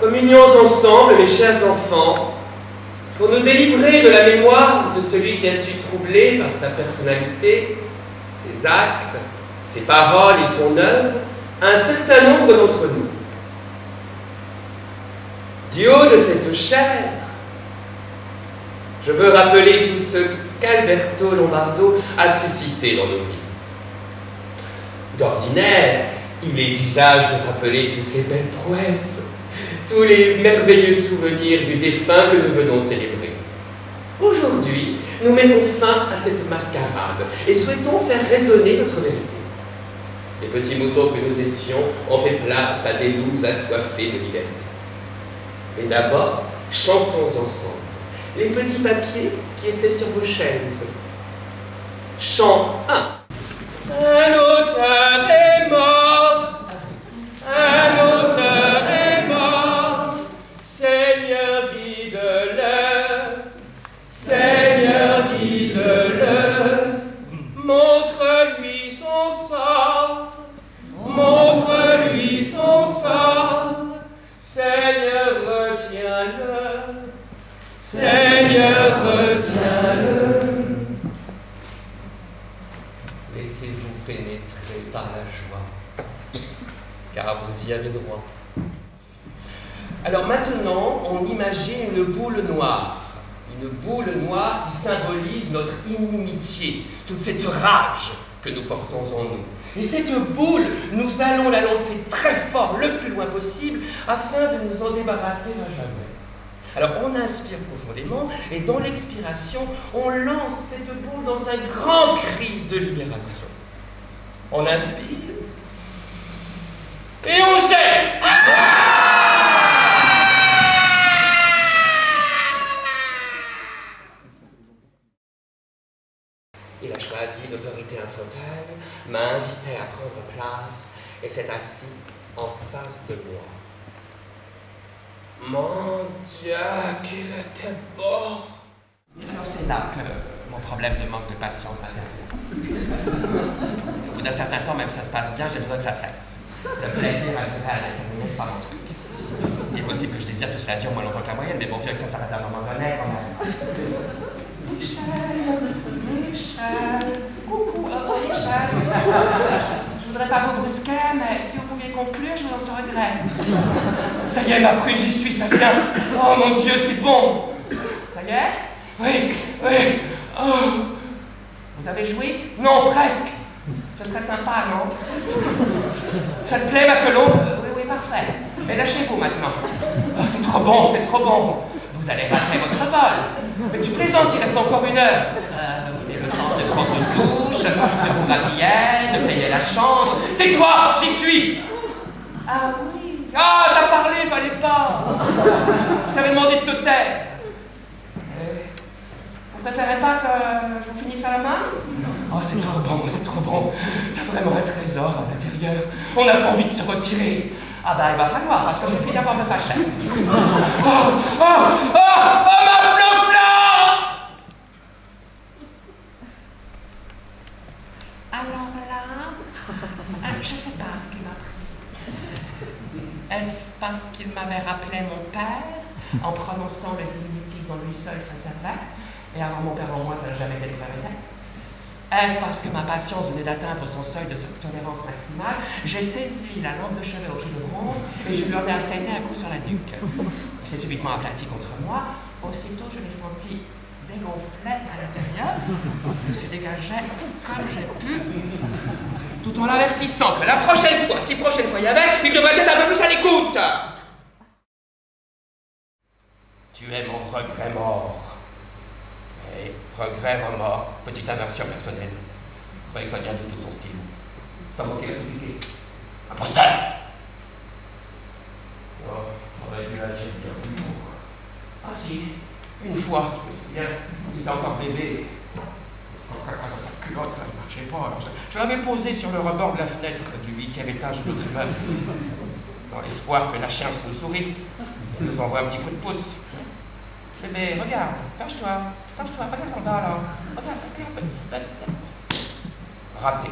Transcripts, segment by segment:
Communions ensemble, mes chers enfants, pour nous délivrer de la mémoire de celui qui a su troubler par sa personnalité, ses actes, ses paroles et son œuvre un certain nombre d'entre nous. Du haut de cette chair, je veux rappeler tout ce qu'Alberto Lombardo a suscité dans nos vies. D'ordinaire, il est d'usage de rappeler toutes les belles prouesses, tous les merveilleux souvenirs du défunt que nous venons célébrer. Aujourd'hui, nous mettons fin à cette mascarade et souhaitons faire résonner notre vérité. Les petits moutons que nous étions ont fait place à des loups assoiffés de liberté. Mais d'abord, chantons ensemble les petits papiers qui étaient sur vos chaises. Chant 1. Un auteur est mort, un auteur est mort, Seigneur guide-le, Seigneur guide-le, montre-lui son sort, montre-lui son sort, Seigneur retiens-le, Seigneur retiens-le. Laissez-vous pénétrer par la joie, car vous y avez droit. Alors maintenant, on imagine une boule noire qui symbolise notre inimitié, toute cette rage que nous portons en nous. Et cette boule, nous allons la lancer très fort, le plus loin possible, afin de nous en débarrasser à jamais. Alors on inspire profondément, et dans l'expiration, on lance cette boule dans un grand cri de libération. On inspire, et on jette. Il a choisi d'autorité un fauteuil, m'a invité à prendre place et s'est assis en face de moi. Mon Dieu, qu'il était beau! Alors c'est là que mon problème de manque de patience intervient. Au bout d'un certain temps, même si ça se passe bien, j'ai besoin que ça cesse. Le plaisir à déterminer, c'est pas mon truc. Il est possible que je désire que cela dure moins longtemps que la moyenne, mais bon, vieux que ça s'arrête à un moment donné, quand même. Michel, coucou, Michel. Je voudrais pas vous brusquer, mais si vous pouviez conclure, je vous en serais gré. Ça y est, ma prune, j'y suis, ça vient. Oh mon Dieu, c'est bon. Ça y est? Oui, oui. Oh. Vous avez joui? Non, presque. Ce serait sympa, non? Ça te plaît, ma colombe? Oui, oui, parfait. Mais lâchez-vous maintenant. Oh, c'est trop bon, c'est trop bon. Vous allez rater votre vol. Mais tu plaisantes, il reste encore 1 heure. Vous avez le temps de prendre une douche, de vous rhabiller, de payer la chambre. Tais-toi, j'y suis. Ah oui. Ah, t'as parlé, fallait pas. Je t'avais demandé de te taire. Vous préférez pas que je vous finisse à la main? Oh, c'est trop bon, c'est trop bon. T'as vraiment un trésor à l'intérieur. On n'a pas envie de se retirer. Ah bah, il va falloir, parce que je finis d'abord de fâcher. Oh, oh, oh, oh, ma flofla! Alors là, je sais pas ce qu'il m'a pris. Est-ce parce qu'il m'avait rappelé mon père, en prononçant le diminutif dont lui seul se servait, et avant mon père en moi, ça n'a jamais été libéré? Est-ce parce que ma patience venait d'atteindre son seuil de tolérance maximale? J'ai saisi la lampe de chevet au pied de bronze et je lui en ai asséné un coup sur la nuque. Il s'est subitement aplati contre moi. Aussitôt, je l'ai senti dégonfler à l'intérieur. Je me suis dégagé comme j'ai pu, tout en l'avertissant que la prochaine fois, si prochaine fois il y avait, il devrait être un peu plus à l'écoute. Tu es mon regret mort. Et regret, remords, petite aversion personnelle. Vous voyez que ça vient de tout son style. C'est à moi qui l'a publié. Imposteur! Oh, j'aurais dû agir bien plus tôt. Ah si, une fois, je me souviens, il était encore bébé. Caca dans sa culotte, ça ne marchait pas. Alors je l'avais posé sur le rebord de la fenêtre du 8e étage de notre immeuble, dans l'espoir que la chance nous sourit. Elle nous envoie un petit coup de pouce. Bébé, regarde, cache-toi, regarde en bas là. Regarde. Raté.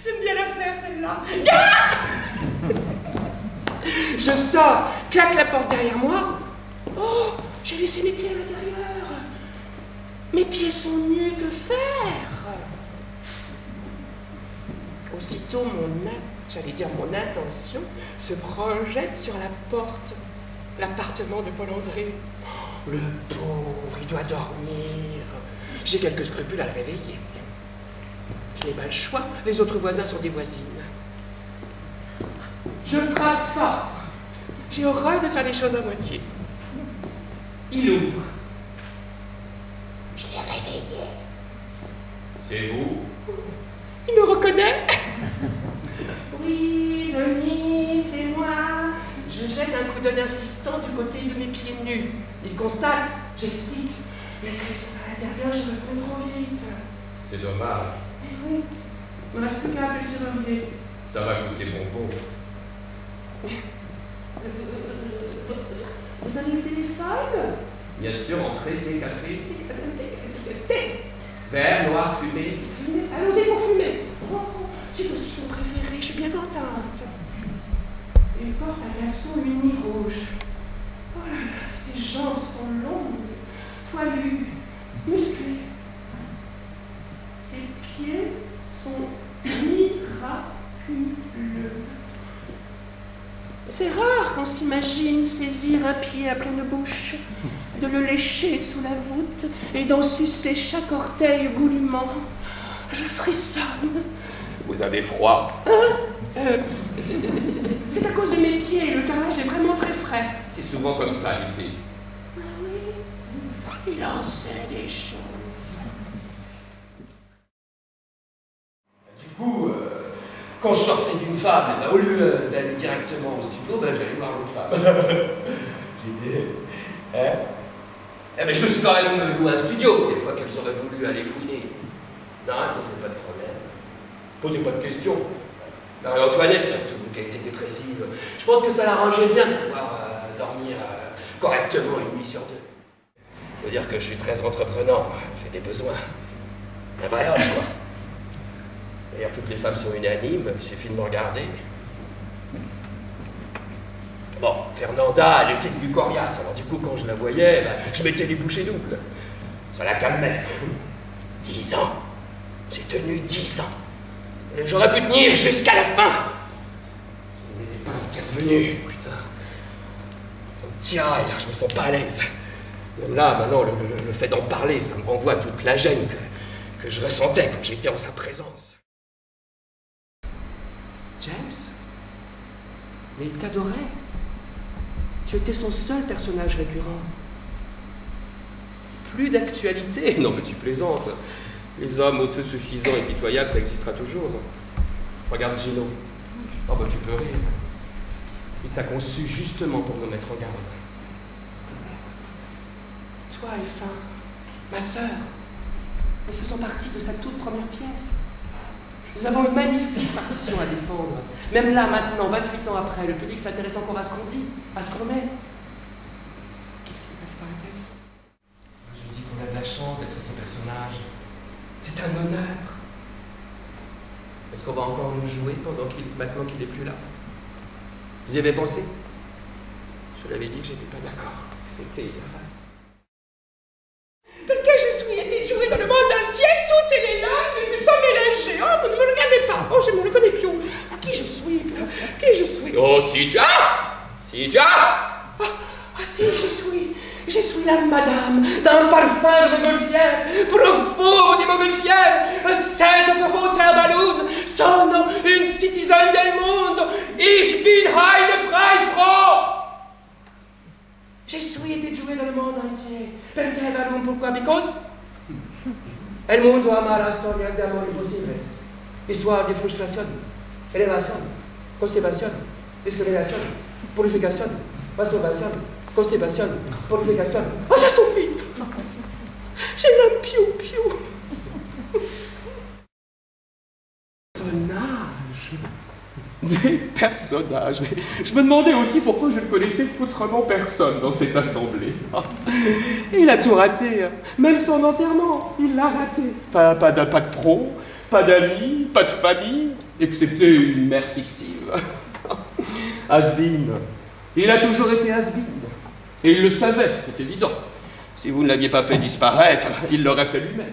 J'aime bien la faire celle-là. Gare! Je sors, claque la porte derrière moi. Oh, j'ai laissé mes pieds à l'intérieur. Mes pieds sont nus, que faire? Aussitôt, mon attention se projette sur la porte, l'appartement de Paul André. Le pauvre, il doit dormir. J'ai quelques scrupules à le réveiller. Je n'ai pas le choix, les autres voisins sont des voisines. Je frappe fort. J'ai horreur de faire les choses à moitié. Il ouvre. Je l'ai réveillé. C'est vous? Il me reconnaît. Oui, Denis, c'est moi. Je jette un coup d'œil insistant du côté de mes pieds nus. Il constate, j'explique. Les clés sont à l'intérieur, je me fais trop vite. C'est dommage. Eh oui, il me reste plus qu'à appeler le serrurier. Ça va coûter bonbon. Vous avez le téléphone? Bien sûr, entrée, thé, café. Thé. Verre, noir, fumé. Allons-y pour fumer. Oh, c'est aussi son préféré, je suis bien contente. Une porte à glaçons unie rouge. Oh là là, ses jambes sont longues, poilues, musclées. Ses pieds sont miraculeux. C'est rare qu'on s'imagine saisir un pied à pleine bouche, de le lécher sous la voûte et d'en sucer chaque orteil goulûment. Je frissonne. Vous avez froid? C'est à cause de mes pieds, le carrelage est vraiment très frais. C'est souvent comme ça l'été. Ah oui, il en sait des choses. Du coup, quand je sortais d'une femme, au lieu d'aller directement au studio, j'allais voir l'autre femme. J'étais... mais je me suis quand même loué un studio, des fois qu'elles auraient voulu aller fouiner. Non, posez pas de problème. Posez pas de questions. Marie-Antoinette surtout, qui a été dépressive. Je pense que ça l'arrangeait bien de pouvoir dormir correctement une nuit sur deux. Faut dire que je suis très entreprenant, j'ai des besoins. Un vrai homme, quoi. D'ailleurs, toutes les femmes sont unanimes, il suffit de me regarder. Bon, Fernanda, elle était plus coriace, alors du coup, quand je la voyais, je mettais les bouchées doubles. Ça la calmait. 10 ans. J'ai tenu 10 ans. Et j'aurais pu tenir jusqu'à la fin. Il n'était pas intervenu, putain. Ça me tiraille, là, je me sens pas à l'aise. Même là, maintenant, le fait d'en parler, ça me renvoie à toute la gêne que je ressentais quand j'étais en sa présence. James? Mais il t'adorait. Tu étais son seul personnage récurrent. Plus d'actualité. Non, mais tu plaisantes. Les hommes autosuffisants et pitoyables, ça existera toujours. Regarde Gino. Oh tu peux rire. Il t'a conçu justement pour nous mettre en garde. Toi et Fin, ma sœur, nous faisons partie de sa toute première pièce. Nous avons une magnifique partition à défendre. Même là, maintenant, 28 ans après, le public s'intéresse encore à ce qu'on dit, à ce qu'on est. Qu'est-ce qui t'est passé par la tête? Je me dis qu'on a de la chance d'être ce personnage. C'est un honneur. Est-ce qu'on va encore nous jouer maintenant qu'il n'est plus là? Vous y avez pensé? Je l'avais dit que j'étais pas d'accord. C'était... Perché je suis été joué dans le monde entier, toutes les langues se sont mélangées. Oh, vous ne me regardez pas. Oh, je ne me reconnais plus. Ah, qui je suis? Qui je suis? Oh, si tu as! Si tu as! Ah, si, je suis la madame d'un parfum de montgolfière, profumo di montgolfière, cette verroter Ballon, sono une citizen del mondo, ich bin eine freie Frau. Je suis été joué dans le monde entier. Perché Ballon, pourquoi? Because el mundo ama las historias de amor imposibles. Histoire de frustration, élévation, constipation, discrimination, purification, masturbation, constipation, purification. Oh, ça suffit! J'ai la piou-piou. Des personnages. Je me demandais aussi pourquoi je ne connaissais foutrement personne dans cette assemblée. Il a tout raté. Même son enterrement, il l'a raté. Pas de pro, pas d'amis, pas de famille, excepté une mère fictive. Has-been. Il a toujours été has-been. Et il le savait, c'est évident. Si vous ne l'aviez pas fait disparaître, il l'aurait fait lui-même.